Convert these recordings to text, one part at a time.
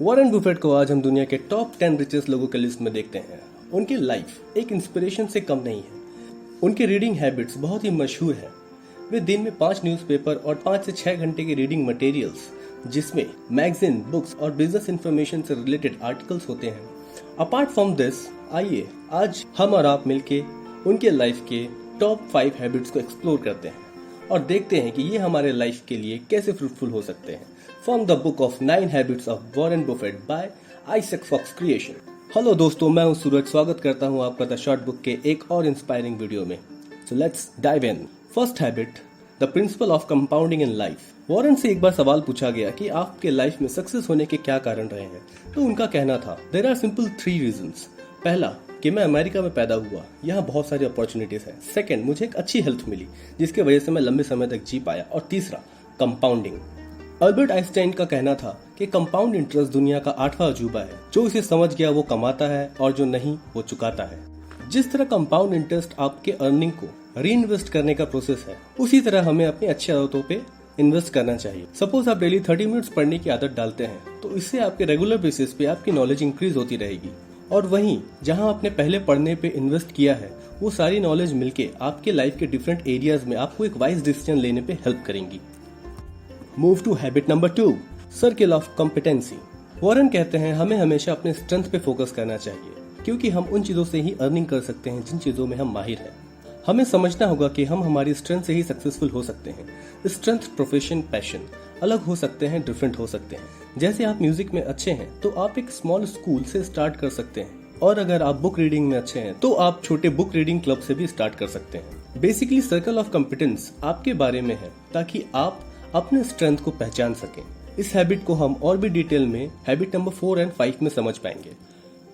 Warren Buffett को आज हम दुनिया के टॉप 10 रिचेस्ट लोगों के लिस्ट में देखते हैं। उनकी लाइफ एक इंस्पिरेशन से कम नहीं है। उनकी रीडिंग हैबिट्स बहुत ही मशहूर है। वे दिन में 5 न्यूज़पेपर और 5 से 6 घंटे के रीडिंग मटेरियल्स, जिसमें मैगजीन, बुक्स और बिजनेस इंफॉर्मेशन से रिलेटेड आर्टिकल्स होते हैं। अपार्ट फ्रॉम दिस, आइए आज हम और आप मिलके उनके लाइफ के टॉप 5 हैबिट्स को एक्सप्लोर करते हैं और देखते हैं कि ये हमारे लाइफ के लिए कैसे फ्रूटफुल हो सकते हैं। From the book of 9 habits of Warren Buffett by Isaac Fox creation. Hello दोस्तों, मैं हूं सूरज। स्वागत करता हूं आपका द शॉर्ट बुक के एक और इंस्पायरिंग वीडियो में। So let's dive in. First habit, the principle of compounding in life. Warren से एक बार सवाल पूछा गया कि आपके लाइफ में सक्सेस होने के क्या कारण रहे हैं, तो उनका कहना था, देयर आर सिंपल 3 रीजंस। पहला, कि मैं अमेरिका में पैदा हुआ, यहाँ बहुत सारी अपॉर्चुनिटीज है। सेकंड, मुझे एक अच्छी हेल्थ मिली जिसकी वजह से मैं लंबे समय तक जी पाया। और तीसरा, कंपाउंडिंग। अल्बर्ट आइंस्टाइन का कहना था कि कंपाउंड इंटरेस्ट दुनिया का 8वां अजूबा है। जो इसे समझ गया वो कमाता है और जो नहीं वो चुकाता है। जिस तरह कंपाउंड इंटरेस्ट आपके अर्निंग को री इन्वेस्ट करने का प्रोसेस है, उसी तरह हमें अपनी अच्छी आदतों पे इन्वेस्ट करना चाहिए। सपोज आप डेली 30 मिनट्स पढ़ने की आदत डालते हैं, तो इससे आपके रेगुलर बेसिस पे आपकी नॉलेज इंक्रीज होती रहेगी। और वहीं जहां आपने पहले पढ़ने पे इन्वेस्ट किया है, वो सारी नॉलेज मिलके आपके लाइफ के डिफरेंट एरियाज में आपको एक वाइज डिसीजन लेने पे हेल्प करेंगी। Move to habit number 2, circle of competency. Warren कहते हैं हमें हमेशा अपने स्ट्रेंथ पे फोकस करना चाहिए, क्योंकि हम उन चीजों से ही अर्निंग कर सकते हैं जिन चीजों में हम माहिर हैं। हमें समझना होगा कि हम हमारी स्ट्रेंथ से ही सक्सेसफुल हो सकते हैं। स्ट्रेंथ, प्रोफेशन, पैशन अलग हो सकते हैं, डिफरेंट हो सकते हैं। जैसे आप म्यूजिक में अच्छे हैं तो आप एक स्मॉल स्कूल से स्टार्ट कर सकते हैं, और अगर आप बुक रीडिंग में अच्छे हैं तो आप छोटे बुक रीडिंग क्लब से भी स्टार्ट कर सकते हैं। बेसिकली सर्कल ऑफ कॉम्पिटेंस आपके बारे में है, ताकि आप अपने स्ट्रेंथ को पहचान सकें। इस हैबिट को हम और भी डिटेल में हैबिट नंबर 4 और 5 में समझ पाएंगे।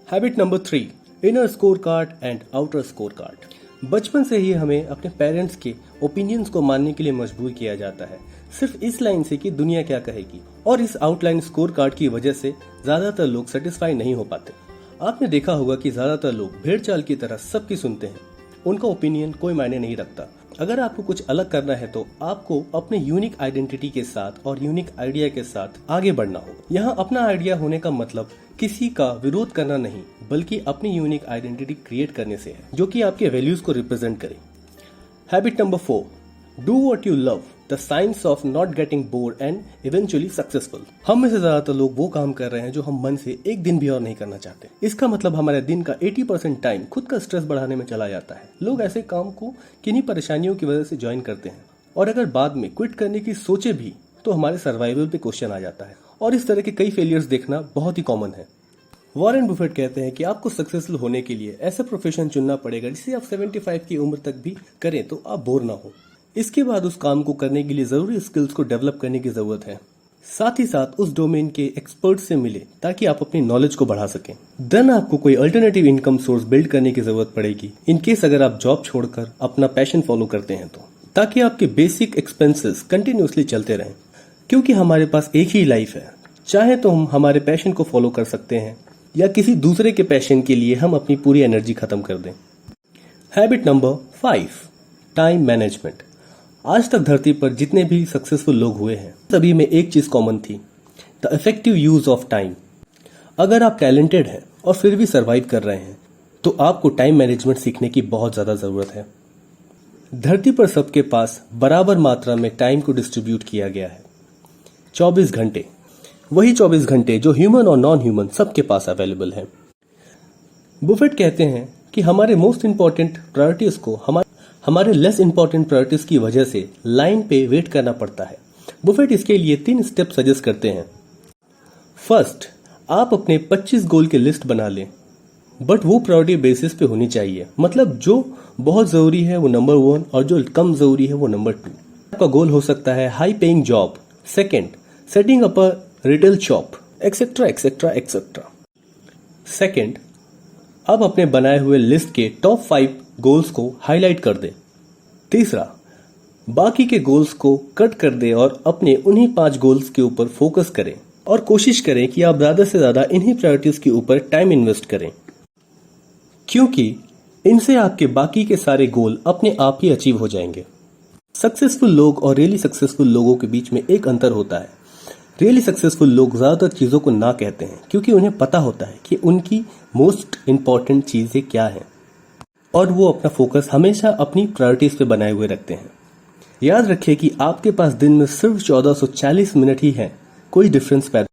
Habit number 3, inner score card and outer score card. बचपन से ही हमें अपने पेरेंट्स के ओपिनियंस को मानने के लिए मजबूर किया जाता है, सिर्फ इस लाइन से कि दुनिया क्या कहेगी। और इस आउटलाइन स्कोर कार्ड की वजह से ज्यादातर लोग सेटिस्फाई नहीं हो पाते। आपने देखा होगा कि ज्यादातर लोग भेड़ चाल की तरह सबकी सुनते हैं। उनका ओपिनियन कोई मायने नहीं रखता। अगर आपको कुछ अलग करना है तो आपको अपने यूनिक आइडेंटिटी के साथ और यूनिक आइडिया के साथ आगे बढ़ना होगा। यहाँ अपना आइडिया होने का मतलब किसी का विरोध करना नहीं, बल्कि अपनी यूनिक आइडेंटिटी क्रिएट करने से है, जो कि आपके वैल्यूज को रिप्रेजेंट करे। Habit number 4, do what you love, the science of not getting bored and eventually successful. हम में से ज्यादातर लोग वो काम कर रहे हैं जो हम मन से एक दिन भी और नहीं करना चाहते। इसका मतलब हमारे दिन का 80% टाइम खुद का स्ट्रेस बढ़ाने में चला जाता है। लोग ऐसे काम को किन्हीं परेशानियों की वजह से ज्वाइन करते हैं, और अगर बाद में क्विट करने की सोचे भी तो हमारे सर्वाइवल पे क्वेश्चन आ जाता है। और इस तरह के कई फेलियर्स देखना बहुत ही कॉमन है। वॉरेन बुफेट कहते हैं कि आपको सक्सेसफुल होने के लिए ऐसा प्रोफेशन चुनना पड़ेगा जिसे आप 75 की उम्र तक भी करें तो आप बोर ना हो। इसके बाद उस काम को करने के लिए जरूरी स्किल्स को डेवलप करने की जरूरत है। साथ ही साथ उस डोमेन के एक्सपर्ट से मिले ताकि आप अपनी नॉलेज को बढ़ा सकें। देन आपको कोई अल्टरनेटिव इनकम सोर्स बिल्ड करने की जरूरत पड़ेगी, इन केस अगर आप जॉब छोड़कर अपना पैशन फॉलो करते हैं तो, ताकि आपके बेसिक एक्सपेंसेस कंटिन्यूसली चलते रहें। क्योंकि हमारे पास एक ही लाइफ है, चाहे तो हम हमारे पैशन को फॉलो कर सकते हैं या किसी दूसरे के पैशन के लिए हम अपनी पूरी एनर्जी खत्म कर दें। Habit number 5, time management. आज तक धरती पर जितने भी सक्सेसफुल लोग हुए हैं, सभी में एक चीज कॉमन थी, the effective use of time. अगर आप टैलेंटेड हैं और फिर भी सरवाइव कर रहे हैं, तो आपको टाइम मैनेजमेंट सीखने की बहुत ज्यादा जरूरत है। धरती पर सबके पास बराबर मात्रा में टाइम को डिस्ट्रीब्यूट किया गया है, 24 घंटे। वही 24 घंटे जो ह्यूमन और नॉन ह्यूमन सबके पास अवेलेबल है। बुफेट कहते हैं कि हमारे मोस्ट इंपॉर्टेंट प्रायोरिटीज को हमारे लेस इंपॉर्टेंट प्रायोरिटीज की वजह से लाइन पे वेट करना पड़ता है। बुफेट इसके लिए 3 स्टेप सजेस्ट करते हैं। फर्स्ट, आप अपने 25 गोल की लिस्ट बना लें, बट वो प्रायोरिटी बेसिस पे होनी चाहिए। मतलब जो बहुत जरूरी है वो नंबर 1 और जो कम जरूरी है वो नंबर 2। आपका गोल हो सकता है high paying job, second setting up a retail shop, etcetera etcetera etcetera. Second, अब अपने बनाए हुए लिस्ट के टॉप 5 गोल्स को हाईलाइट कर दे। तीसरा, बाकी के गोल्स को कट कर दे और अपने उन्हीं 5 गोल्स के ऊपर फोकस करें और कोशिश करें कि आप ज्यादा से ज्यादा इन्हीं प्रायोरिटीज के ऊपर टाइम इन्वेस्ट करें, क्योंकि इनसे आपके बाकी के सारे गोल अपने आप ही अचीव हो जाएंगे। सक्सेसफुल लोग और रियली सक्सेसफुल लोगों के बीच में एक अंतर होता है। रियली सक्सेसफुल लोग ज़्यादातर चीज़ों को ना कहते हैं क्योंकि उन्हें पता होता है कि उनकी मोस्ट इम्पॉर्टेंट चीज़ें क्या हैं और वो अपना फोकस हमेशा अपनी प्रायोरिटीज़ पे बनाए हुए रखते हैं। याद रखिए कि आपके पास दिन में सिर्फ 1440 मिनट ही हैं, कोई डिफरेंस पैदा